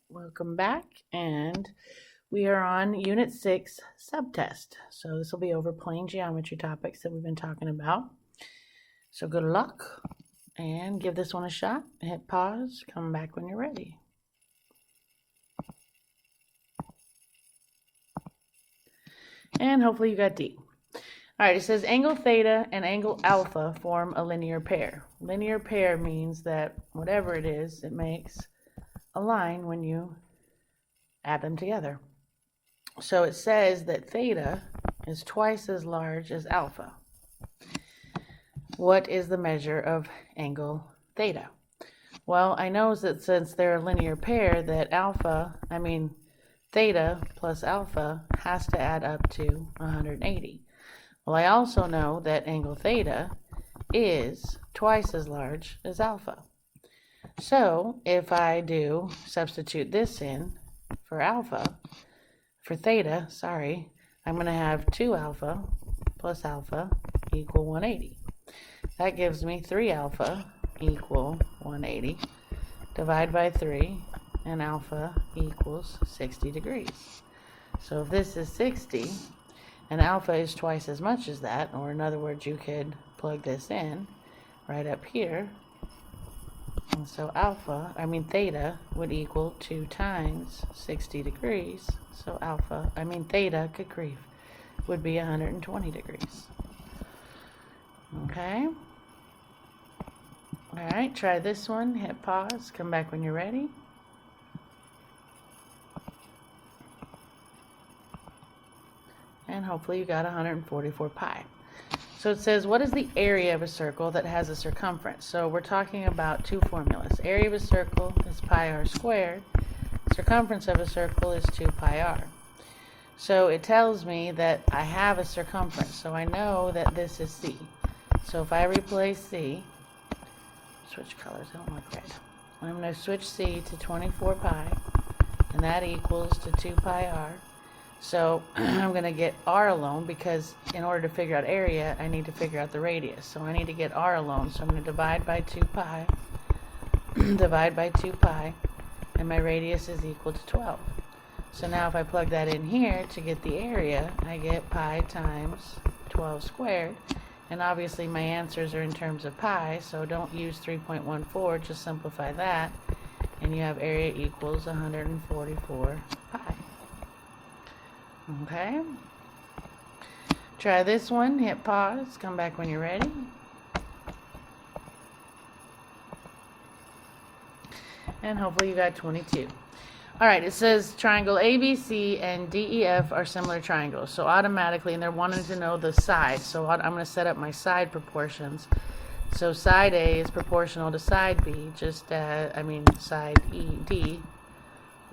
Welcome back, and we are on Unit 6, Subtest. So this will be over plane geometry topics that we've been talking about. So good luck, and give this one a shot. Hit pause, come back when you're ready. And hopefully you got D. All right, it says angle theta and angle alpha form a linear pair. Linear pair means that whatever it is, it makes a line when you add them together. So it says that theta is twice as large as alpha. What is the measure of angle theta? Well, I know that since they're a linear pair that theta plus alpha has to add up to 180. Well, I also know that angle theta is twice as large as alpha. So if I do substitute this in for theta, I'm going to have 2 alpha plus alpha equal 180. That gives me 3 alpha equal 180. Divide by 3, and alpha equals 60 degrees. So if this is 60, and alpha is twice as much as that, or in other words, you could plug this in right up here. And so theta would equal 2 times 60 degrees. So theta, good grief, would be 120 degrees. Okay. All right, try this one. Hit pause. Come back when you're ready. And hopefully you got 144 pi. So it says, what is the area of a circle that has a circumference? So we're talking about two formulas. Area of a circle is pi r squared. Circumference of a circle is 2 pi r. So it tells me that I have a circumference. So I know that this is C. So if I replace C, switch colors, I don't like red. I'm going to switch C to 24 pi, and that equals to 2 pi r. So I'm going to get r alone, because in order to figure out area, I need to figure out the radius. So I need to get r alone. So I'm going to divide by 2 pi, divide by 2 pi, and my radius is equal to 12. So now if I plug that in here to get the area, I get pi times 12 squared. And obviously my answers are in terms of pi, so don't use 3.14, just simplify that, and you have area equals 144 pi. Okay. Try this one, hit pause, come back when you're ready. And hopefully you got 22. All right, it says triangle ABC and DEF are similar triangles. So automatically, and they're wanting to know the side. So I'm going to set up my side proportions. So side A is proportional to side B, side D.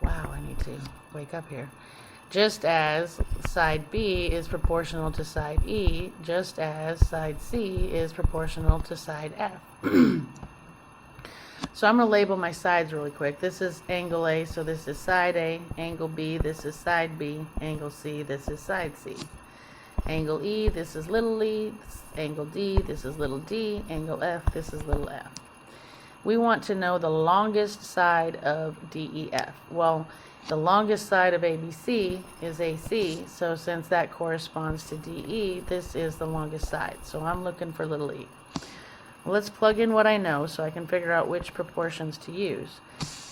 Wow, I need to wake up here. Just as side B is proportional to side E, just as side C is proportional to side F. So I'm going to label my sides really quick. This is angle A, so this is side A. Angle B, this is side B. Angle C, this is side C. Angle E, this is little e. Angle D, this is little d. Angle F, this is little f. We want to know the longest side of DEF. Well, the longest side of ABC is AC, so since that corresponds to DE, this is the longest side. So I'm looking for little e. Let's plug in what I know so I can figure out which proportions to use.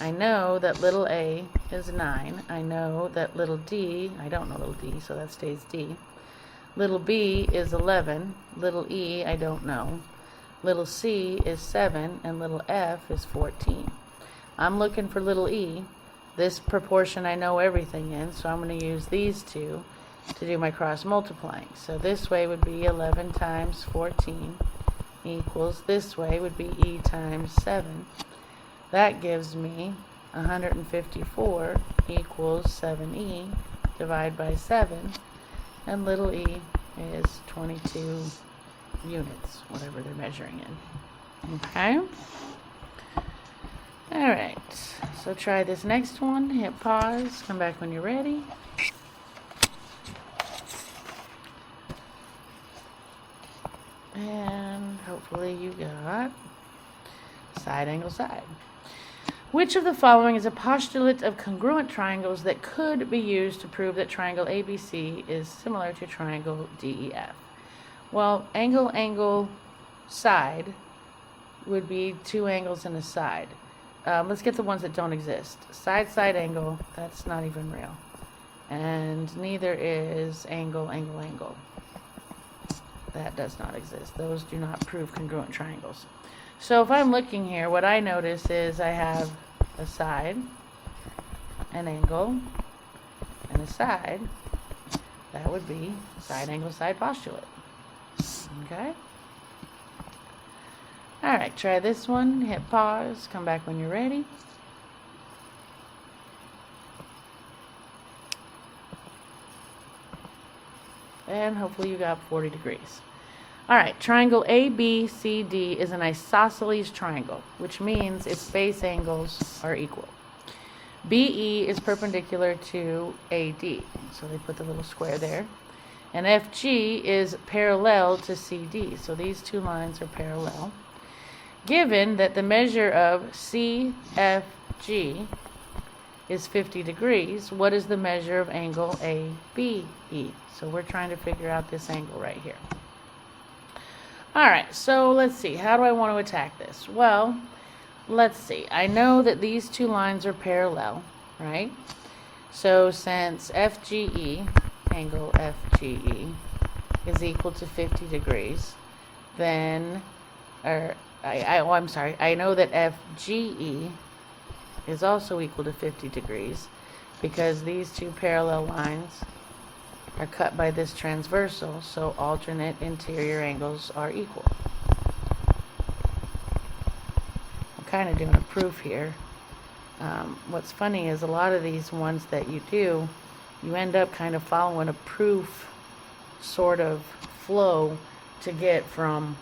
I know that little a is 9. I know that little d, I don't know little d, so that stays d. Little b is 11. Little e, I don't know. Little c is 7, and little f is 14. I'm looking for little e. This proportion I know everything in, so I'm going to use these two to do my cross multiplying. So this way would be 11 times 14 equals, this way would be e times 7. That gives me 154 equals 7e. Divide by 7, and little e is 22 units, whatever they're measuring in. Okay? Alright, so try this next one. Hit pause, come back when you're ready. And hopefully you got side angle side. Which of the following is a postulate of congruent triangles that could be used to prove that triangle ABC is similar to triangle DEF? Well, angle, angle, side would be two angles and a side. Let's get the ones that don't exist. Side, side angle, that's not even real. And neither is angle, angle, angle. That does not exist. Those do not prove congruent triangles. So if I'm looking here, what I notice is I have a side, an angle, and a side. That would be side, angle, side postulate. Okay? Alright, try this one. Hit pause. Come back when you're ready. And hopefully you got 40 degrees. Alright, triangle ABCD is an isosceles triangle, which means its base angles are equal. BE is perpendicular to AD, so they put the little square there. And FG is parallel to CD, so these two lines are parallel. Given that the measure of CFG is 50 degrees, what is the measure of angle ABE? So we're trying to figure out this angle right here. Alright, so let's see. How do I want to attack this? Well, let's see. I know that these two lines are parallel, right? So since FGE, angle FGE, is equal to 50 degrees, then, I'm sorry, I know that FGE is also equal to 50 degrees because these two parallel lines are cut by this transversal, so alternate interior angles are equal. I'm kind of doing a proof here. What's funny is a lot of these ones that you do, you end up kind of following a proof sort of flow to get from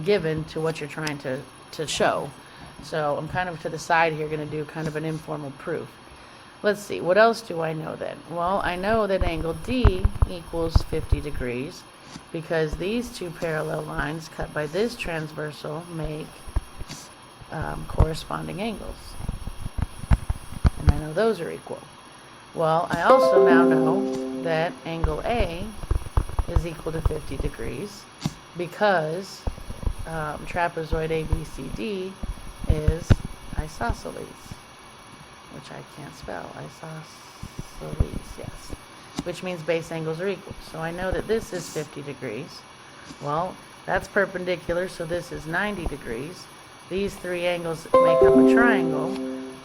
given to what you're trying to show. So I'm kind of to the side here going to do kind of an informal proof. Let's see, what else do I know then? Well, I know that angle D equals 50 degrees because these two parallel lines cut by this transversal make corresponding angles. And I know those are equal. Well, I also now know that angle A is equal to 50 degrees because trapezoid ABCD is isosceles, which I can't spell. Isosceles, yes. Which means base angles are equal. So I know that this is 50 degrees. Well, that's perpendicular, so this is 90 degrees. These three angles make up a triangle,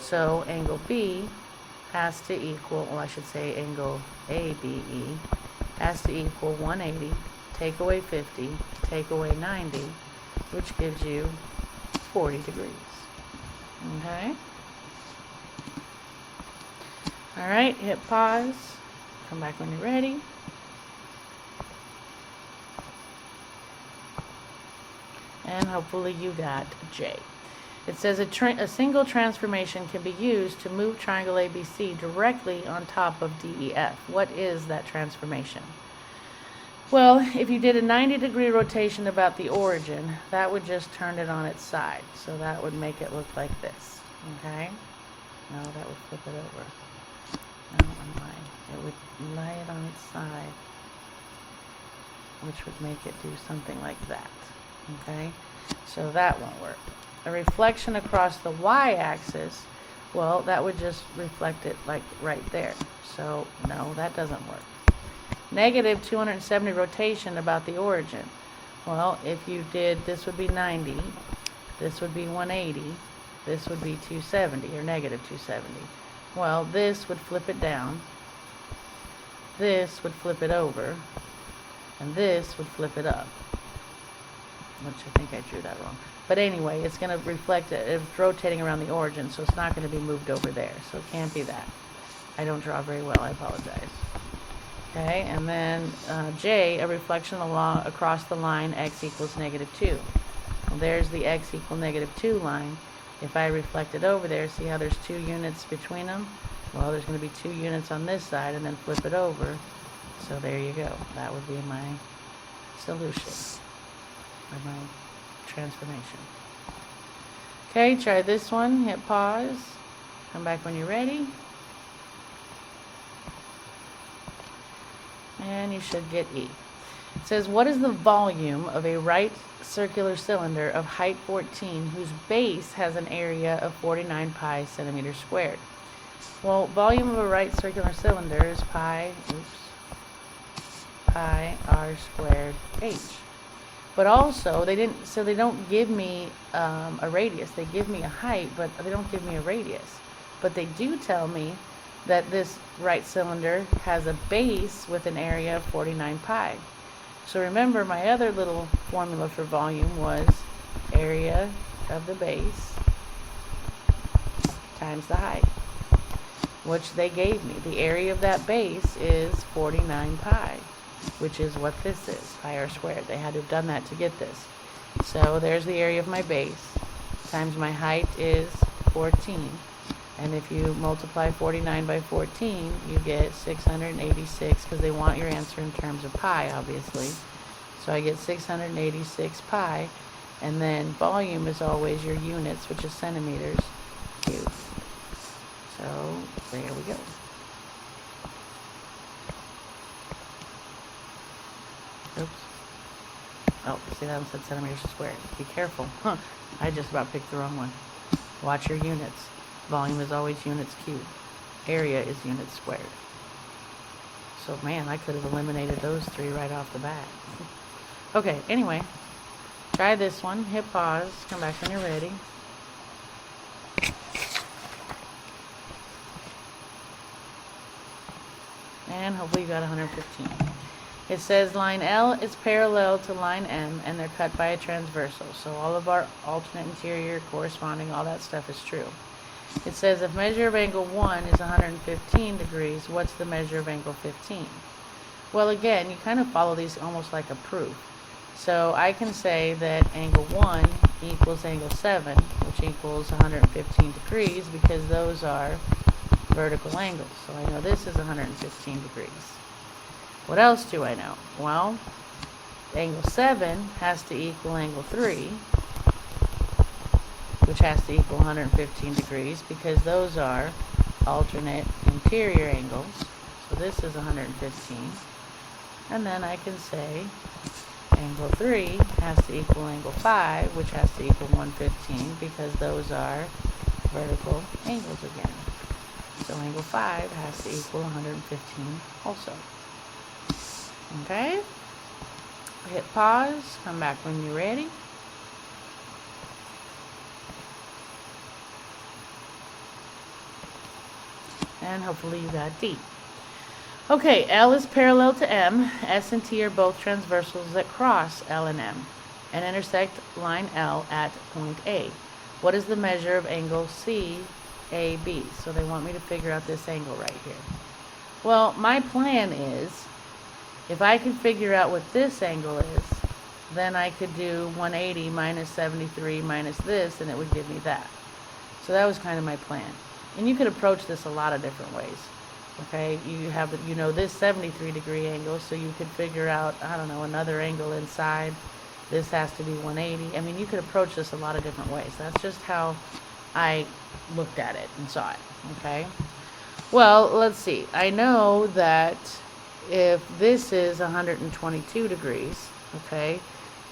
so angle B has to equal, well, I should say angle ABE has to equal 180, take away 50, take away 90, which gives you 40 degrees. Okay? Alright, hit pause. Come back when you're ready. And hopefully you got J. It says a single transformation can be used to move triangle ABC directly on top of DEF. What is that transformation? Well, if you did a 90-degree rotation about the origin, that would just turn it on its side. So that would make it look like this. Okay? No, that would flip it over. No, I'm lying. It would lay it on its side, which would make it do something like that. Okay? So that won't work. A reflection across the y-axis, well, that would just reflect it like right there. So, no, that doesn't work. Negative 270 rotation about the origin. Well, if you did, this would be 90, this would be 180, this would be 270, or negative 270. Well, this would flip it down, this would flip it over, and this would flip it up. Which I think I drew that wrong. But anyway, it's going to reflect it. It's rotating around the origin, so it's not going to be moved over there. So it can't be that. I don't draw very well. I apologize. Okay, and then J, a reflection across the line x equals negative 2. Well, there's the x equal negative 2 line. If I reflect it over there, see how there's 2 units between them? Well, there's going to be 2 units on this side, and then flip it over. So there you go. That would be my solution. Or my transformation. Okay, try this one. Hit pause. Come back when you're ready. And you should get E. It says, what is the volume of a right circular cylinder of height 14 whose base has an area of 49 pi centimeters squared? Well, volume of a right circular cylinder is pi r squared h. But also, they don't give me a radius. They give me a height, but they don't give me a radius. But they do tell me that this right cylinder has a base with an area of 49 pi. So remember, my other little formula for volume was area of the base times the height, which they gave me. The area of that base is 49 pi, which is what this is, pi r squared. They had to have done that to get this. So there's the area of my base times my height is 14. And if you multiply 49 by 14, you get 686, because they want your answer in terms of pi, obviously. So I get 686 pi, and then volume is always your units, which is centimeters cubed. So there we go. Oops. Oh, see, that one said centimeters squared. Be careful. Huh. I just about picked the wrong one. Watch your units. Volume is always units cubed. Area is units squared. So, man, I could have eliminated those three right off the bat. Okay, anyway. Try this one. Hit pause. Come back when you're ready. And hopefully you got 115. It says line L is parallel to line M, and they're cut by a transversal. So all of our alternate interior, corresponding, all that stuff is true. It says if measure of angle 1 is 115 degrees, what's the measure of angle 15? Well, again, you kind of follow these almost like a proof. So I can say that angle 1 equals angle 7, which equals 115 degrees, because those are vertical angles. So I know this is 115 degrees. What else do I know? Well, angle 7 has to equal angle 3, which has to equal 115 degrees, because those are alternate interior angles. So this is 115. And then I can say angle 3 has to equal angle 5, which has to equal 115, because those are vertical angles again. So angle 5 has to equal 115 also. Okay? Hit pause. Come back when you're ready. And hopefully you got D. Okay, L is parallel to M. S and T are both transversals that cross L and M and intersect line L at point A. What is the measure of angle CAB? So they want me to figure out this angle right here. Well, my plan is, if I can figure out what this angle is, then I could do 180 minus 73 minus this, and it would give me that. So that was kind of my plan. And you could approach this a lot of different ways. Okay, you have, this 73 degree angle, so you could figure out, I don't know, another angle inside. This has to be 180. I mean, you could approach this a lot of different ways. That's just how I looked at it and saw it. Okay, well, let's see. I know that if this is 122 degrees, okay,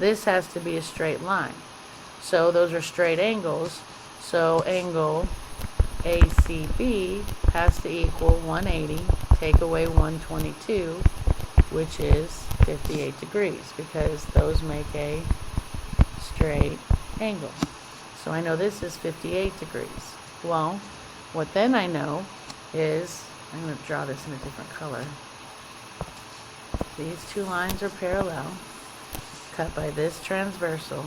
this has to be a straight line. So those are straight angles. So angle ACB has to equal 180, take away 122, which is 58 degrees, because those make a straight angle. So I know this is 58 degrees. Well, what then I know is, I'm going to draw this in a different color. These two lines are parallel, cut by this transversal.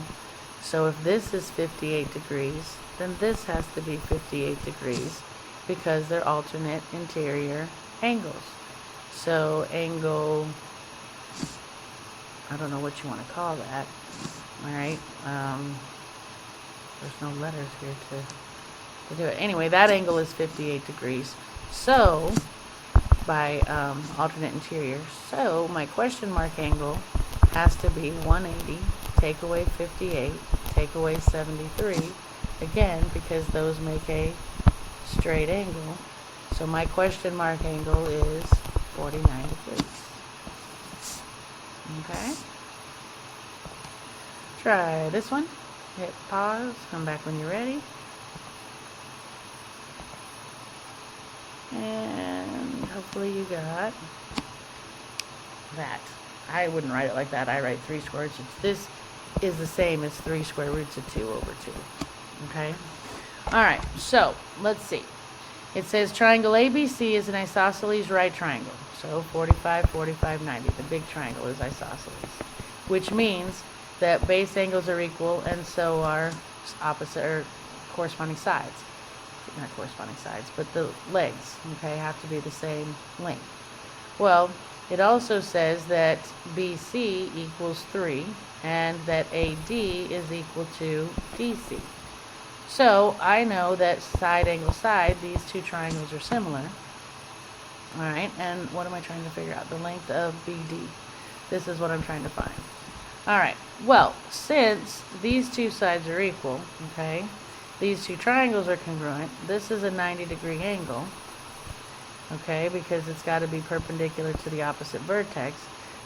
So if this is 58 degrees, then this has to be 58 degrees, because they're alternate interior angles. So angle, I don't know what you want to call that. Alright, there's no letters here to do it. Anyway, that angle is 58 degrees. So, by alternate interior. So, my question mark angle has to be 180, take away 58, take away 73, again, because those make a straight angle. So my question mark angle is 49 degrees. Okay? Try this one. Hit pause. Come back when you're ready. And hopefully you got that. I wouldn't write it like that. I write 3 square roots. This is the same as 3 square roots of 2 over 2. Okay? Alright, so let's see. It says triangle ABC is an isosceles right triangle. So 45, 45, 90. The big triangle is isosceles. Which means that base angles are equal and so are opposite or corresponding sides. Not corresponding sides, but the legs, okay, have to be the same length. Well, it also says that BC equals 3 and that AD is equal to DC. So I know that side angle side, these two triangles are similar. Alright, and what am I trying to figure out? The length of BD. This is what I'm trying to find. Alright, well, since these two sides are equal, okay, these two triangles are congruent, this is a 90-degree angle, okay, because it's got to be perpendicular to the opposite vertex.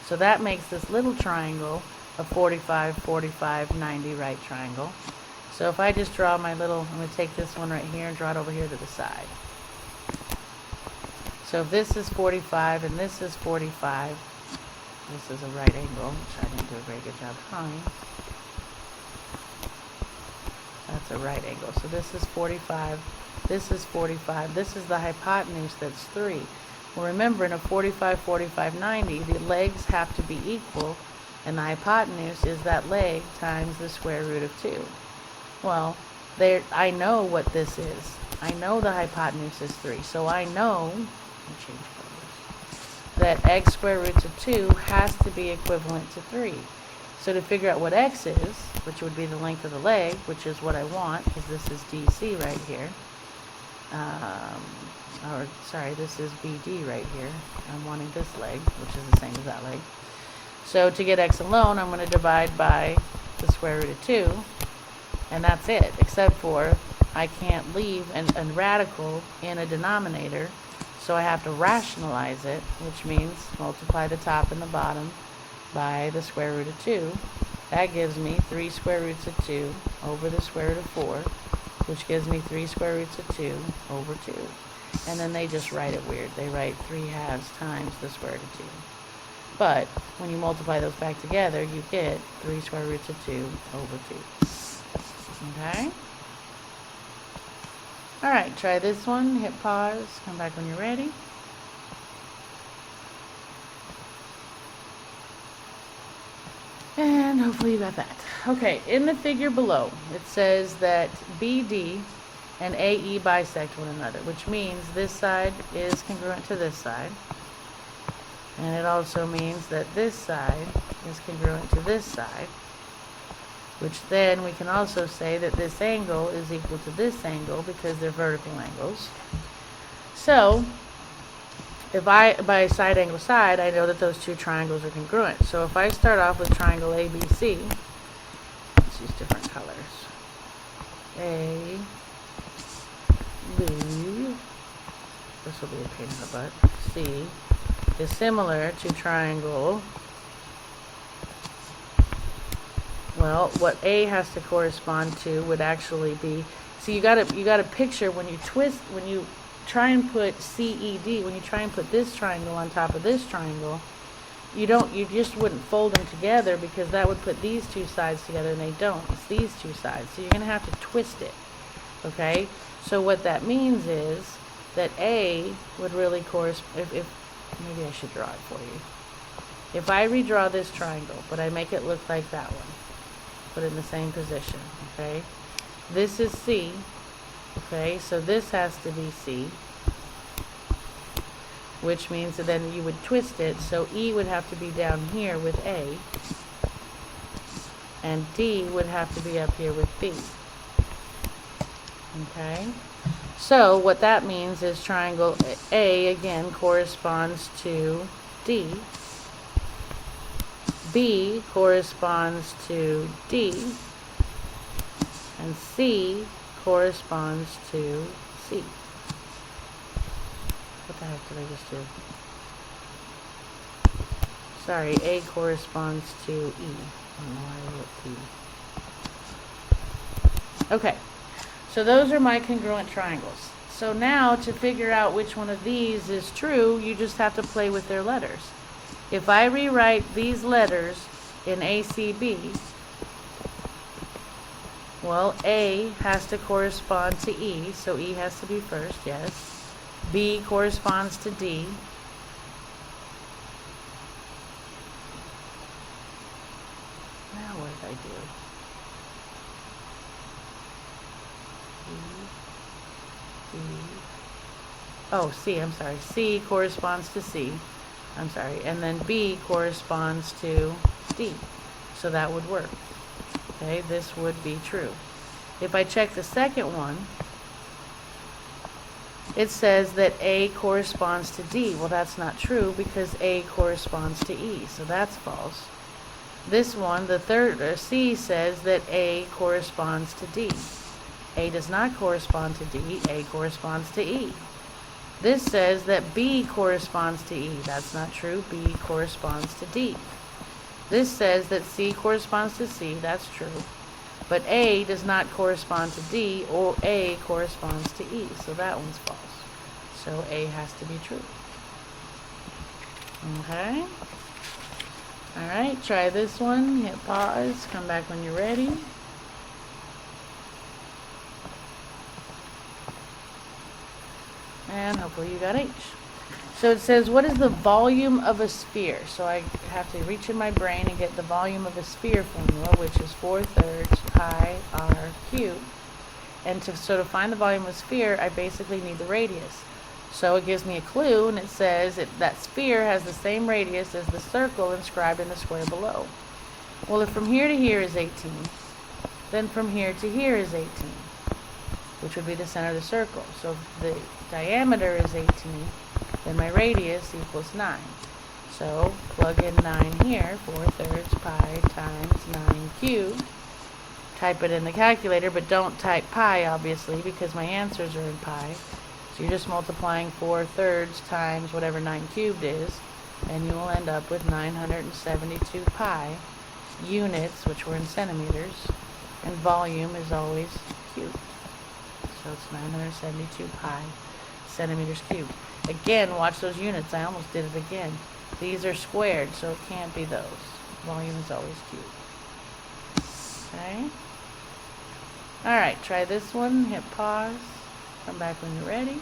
So that makes this little triangle a 45, 45, 90 right triangle. So if I just draw my little, I'm going to take this one right here and draw it over here to the side. So if this is 45 and this is 45, this is a right angle, which I didn't do a very good job drawing. That's a right angle. So this is 45, this is 45, this is the hypotenuse, that's 3. Well, remember, in a 45, 45, 90, the legs have to be equal, and the hypotenuse is that leg times the square root of 2. Well, I know what this is. I know the hypotenuse is 3, so I know, that x square roots of 2 has to be equivalent to 3. So to figure out what x is, which would be the length of the leg, which is what I want, because this is DC right here, or sorry, this is BD right here. I'm wanting this leg, which is the same as that leg. So to get x alone, I'm going to divide by the square root of 2, and that's it, except for I can't leave a radical in a denominator, so I have to rationalize it, which means multiply the top and the bottom by the square root of 2. That gives me 3 square roots of 2 over the square root of 4, which gives me 3 square roots of 2 over 2. And then they just write it weird. They write 3/2 times the square root of 2. But when you multiply those back together, you get 3 square roots of 2 over 2. Okay? Alright, try this one. Hit pause. Come back when you're ready. And hopefully you got that. Okay, in the figure below, it says that BD and AE bisect one another, which means this side is congruent to this side. And it also means that this side is congruent to this side, which then we can also say that this angle is equal to this angle because they're vertical angles. So, if by side angle side, I know that those two triangles are congruent. So if I start off with triangle ABC, let's use different colors. A, B, this will be a pain in the butt, C, is similar to triangle, well, what A has to correspond to would actually be, so you gotta picture when you twist, when you try and put CED, when you try and put this triangle on top of this triangle, you just wouldn't fold them together because that would put these two sides together and they don't. It's these two sides. So you're going to have to twist it. Okay? So what that means is that A would really correspond, if maybe I should draw it for you. If I redraw this triangle, but I make it look like that one, put it in the same position, okay? This is C. Okay, so this has to be C, which means that then you would twist it, so E would have to be down here with A, and D would have to be up here with B. Okay, so what that means is triangle A, again, corresponds to D, B corresponds to D, and C corresponds to C. What the heck did I just do? Sorry, A corresponds to E. I don't know why I wrote P. Okay, so those are my congruent triangles. So now to figure out which one of these is true, you just have to play with their letters. If I rewrite these letters in ACB, well, A has to correspond to E, so E has to be first, yes. B corresponds to D. Now what did I do? Oh, C, I'm sorry. C corresponds to C. I'm sorry. And then B corresponds to D. So that would work. Okay, this would be true. If I check the second one, it says that A corresponds to D. Well, that's not true because A corresponds to E. So that's false. This one, the third, C says that A corresponds to D. A does not correspond to D. A corresponds to E. This says that B corresponds to E. That's not true. B corresponds to D. This says that C corresponds to C. That's true. But A does not correspond to D, or A corresponds to E. So that one's false. So A has to be true. Okay. All right, try this one. Hit pause. Come back when you're ready. And hopefully you got H. So it says, what is the volume of a sphere? So I have to reach in my brain and get the volume of a sphere formula, which is 4/3 pi r cubed. And to sort of find the volume of a sphere, I basically need the radius. So it gives me a clue, and it says that sphere has the same radius as the circle inscribed in the square below. Well, if from here to here is 18, then from here to here is 18, which would be the center of the circle. So if the diameter is 18, then my radius equals 9. So plug in 9 here, 4/3 pi times 9 cubed. Type it in the calculator, but don't type pi, obviously, because my answers are in pi. So you're just multiplying 4/3 times whatever 9 cubed is, and you will end up with 972 pi units, which were in centimeters, and volume is always cubed. So it's 972 pi centimeters cubed. Again, watch those units. I almost did it again. These are squared, so it can't be those. Volume is always cubed. Okay. All right, try this one. Hit pause. Come back when you're ready.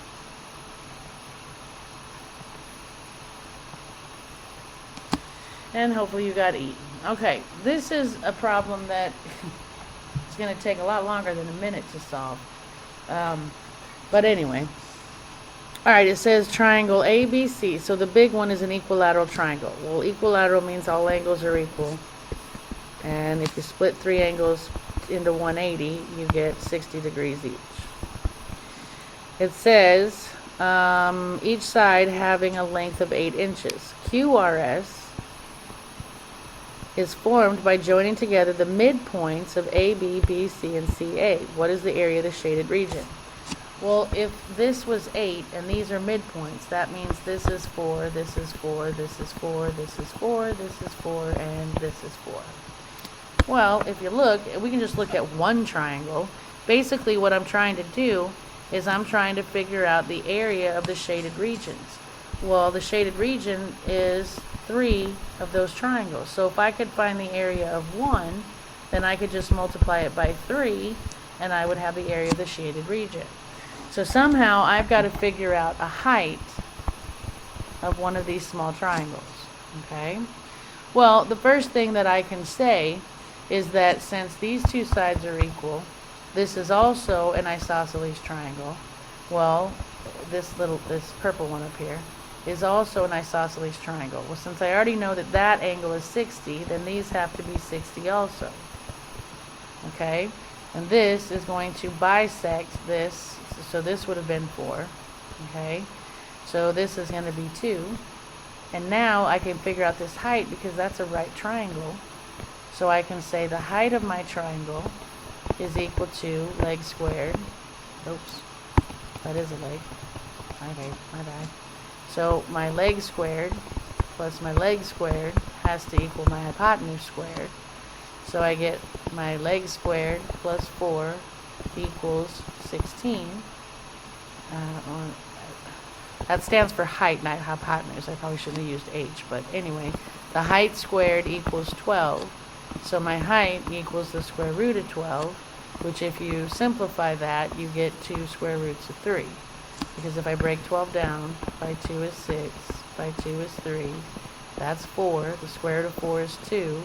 And hopefully you got E. Okay, this is a problem that it's going to take a lot longer than a minute to solve. But anyway. Alright, it says triangle ABC. So the big one is an equilateral triangle. Well, equilateral means all angles are equal. And if you split 3 angles into 180, you get 60 degrees each. It says each side having a length of 8 inches. QRS is formed by joining together the midpoints of AB, BC, and CA. What is the area of the shaded region? Well, if this was 8 and these are midpoints, that means this is 4, this is 4, this is 4, this is 4, this is 4, and this is 4. Well, if you look, we can just look at one triangle. Basically, what I'm trying to do is I'm trying to figure out the area of the shaded regions. Well, the shaded region is 3 of those triangles. So if I could find the area of one, then I could just multiply it by 3, and I would have the area of the shaded region. So somehow I've got to figure out a height of one of these small triangles. Okay? Well, the first thing that I can say is that since these two sides are equal, this is also an isosceles triangle. Well, this purple one up here is also an isosceles triangle. Well, since I already know that that angle is 60, then these have to be 60 also. Okay? And this is going to bisect this. So this would have been 4. Okay? So this is going to be 2. And now I can figure out this height because that's a right triangle. So I can say the height of my triangle is equal to leg squared. Oops, that is a leg. Okay, my bad. So my leg squared plus my leg squared has to equal my hypotenuse squared. So I get my leg squared plus 4 equals 16. That stands for height, not hypotenuse. I probably shouldn't have used h, but anyway, the height squared equals 12. So my height equals the square root of 12, which if you simplify that, you get 2 square roots of 3. Because if I break 12 down, by 2 is 6, by 2 is 3, that's 4. The square root of 4 is 2,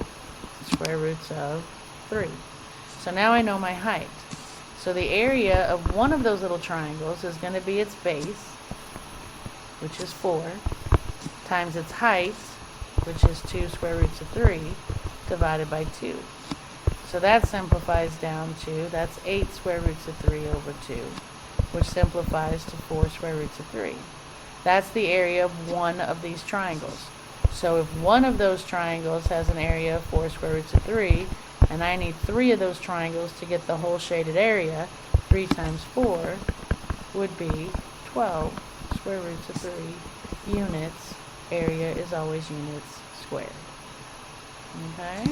the square roots of 3. So now I know my height. So the area of one of those little triangles is going to be its base, which is 4, times its height, which is 2 square roots of 3, divided by 2. So that simplifies down to, that's 8 square roots of 3 over 2, which simplifies to 4 square roots of 3. That's the area of one of these triangles. So if one of those triangles has an area of 4 square roots of 3, and I need 3 of those triangles to get the whole shaded area, 3 times 4 would be 12 square roots of 3 units. Area is always units squared. Okay?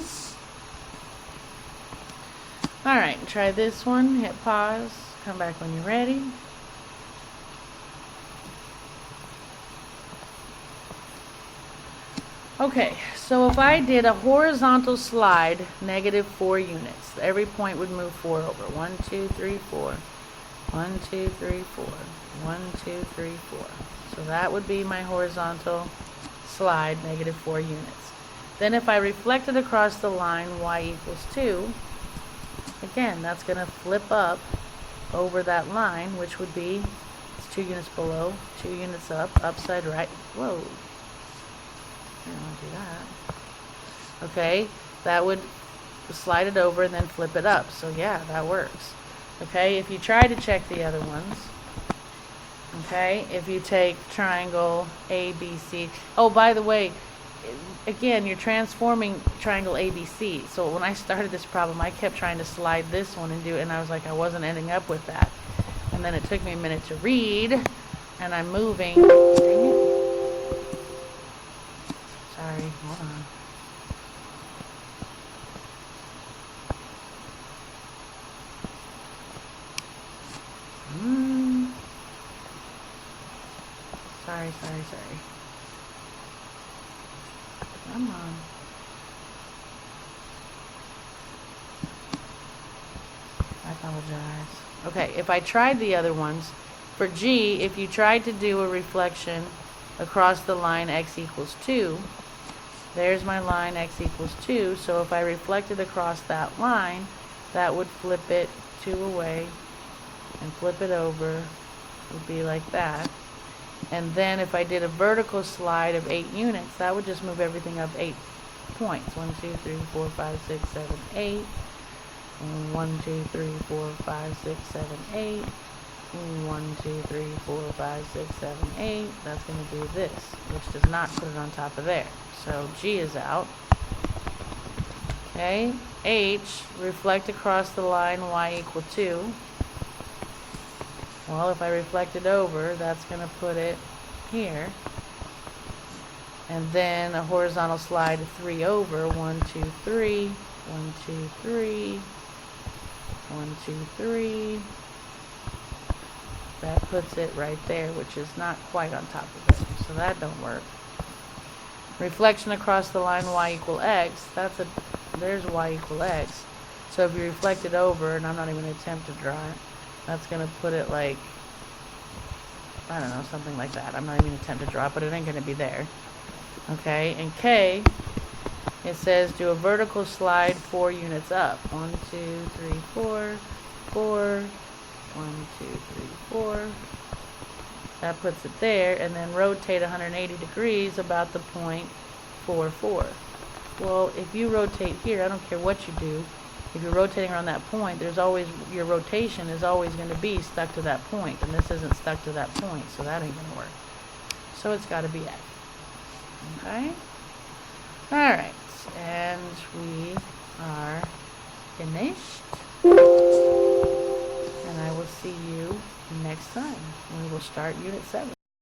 Alright, try this one. Hit pause. Come back when you're ready. Okay, so if I did a horizontal slide, -4 units, every point would move 4 over. 1, 2, 3, 4. 1, 2, 3, 4. 1, 2, 3, 4. So that would be my horizontal slide, -4 units. Then if I reflected across the line y equals 2, again, that's going to flip up over that line, which would be, it's 2 units below, 2 units up, upside right. Whoa. I don't want to do that. Okay, that would slide it over and then flip it up. So yeah, that works. Okay, if you try to check the other ones, okay, if you take triangle ABC, oh, by the way, again, you're transforming triangle ABC. So when I started this problem, I kept trying to slide this one and do it, and I was like, I wasn't ending up with that. And then it took me a minute to read, and I'm moving. Dang it. Sorry, hold on. Sorry. Come on. I apologize. Okay, if I tried the other ones, for G, if you tried to do a reflection across the line x equals 2, there's my line x equals 2, so if I reflected across that line, that would flip it 2 away and flip it over. It would be like that. And then if I did a vertical slide of 8 units, that would just move everything up 8 points. 1, 2, 3, 4, 5, 6, 7, 8. 1, 2, 3, 4, 5, 6, 7, 8. 1, 2, 3, 4, 5, 6, 7, 8. That's going to be this, which does not put it on top of there. So G is out. Okay. H, reflect across the line y equal 2. Well, if I reflect it over, that's going to put it here. And then a horizontal slide of 3 over. 1, 2, 3. 1, 2, 3. 1, 2, 3. That puts it right there, which is not quite on top of it. So that don't work. Reflection across the line y equal x. There's y equal x. So if you reflect it over, and I'm not even going to attempt to draw it, that's going to put it like, I don't know, something like that. I'm not even going to attempt to draw it, but it ain't going to be there. Okay, and K, it says do a vertical slide 4 units up. 1, 2, 3, 4, 4. 1, 2, 3, 4. That puts it there, and then rotate 180 degrees about the point 4, 4. Well, if you rotate here, I don't care what you do. If you're rotating around that point, there's always, your rotation is always going to be stuck to that point, and this isn't stuck to that point, so that ain't going to work. So it's got to be X. Okay? Alright, and we are finished. see you next time. We will start Unit 7.